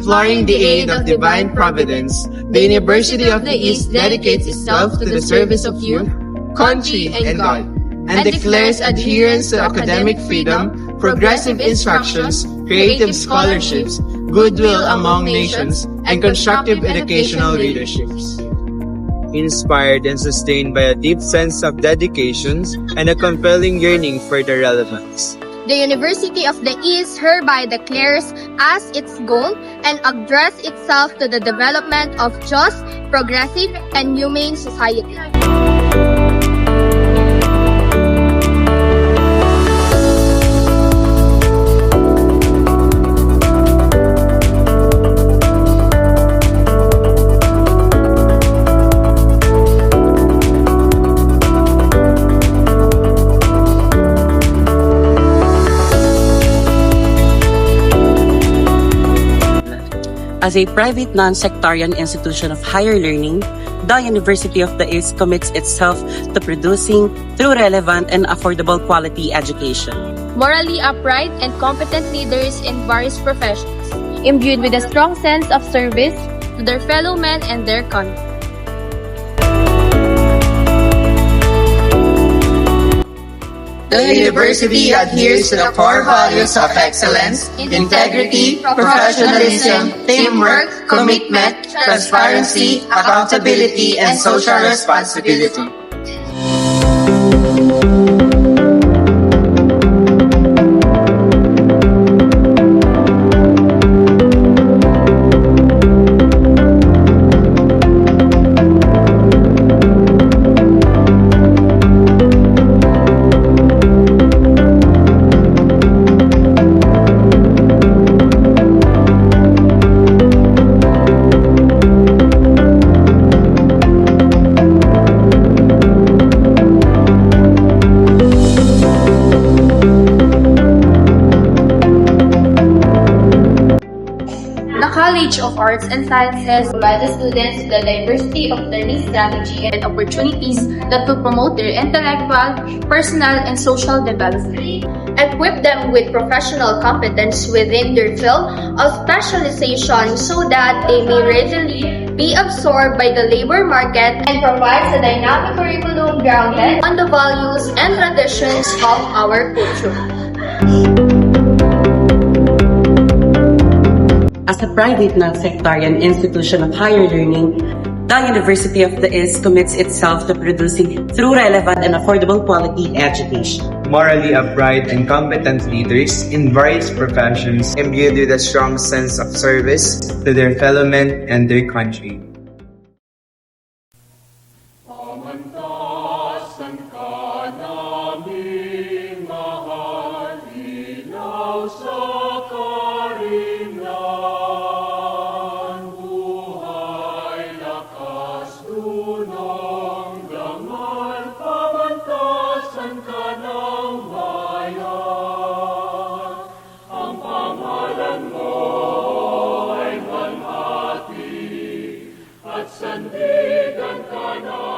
imploring the aid of divine providence, the University of the East dedicates itself to the service of youth, country, and God, and declares adherence to academic freedom, progressive instructions, creative scholarships, goodwill among nations, and constructive educational leaderships. Inspired and sustained by a deep sense of dedication and a compelling yearning for the relevance. The University of the East hereby declares as its goal and address itself to the development of just, progressive, and humane society. As a private non-sectarian institution of higher learning, the University of the East commits itself to producing true relevant and affordable quality education. Morally upright and competent leaders in various professions, imbued with a strong sense of service to their fellow men and their country. The university adheres to the core values of excellence, integrity, professionalism, teamwork, commitment, transparency, accountability, and social responsibility. College of Arts and Sciences provide the students the diversity of learning strategy and opportunities that will promote their intellectual, personal, and social development. Equip them with professional competence within their field of specialization so that they may readily be absorbed by the labor market and provides a dynamic curriculum grounded on the values and traditions of our culture. As a private non-sectarian institution of higher learning, the University of the East commits itself to producing true relevant and affordable quality education. Morally upright and competent leaders in various professions, imbued with a strong sense of service to their fellow men and their country. Sandigan ka na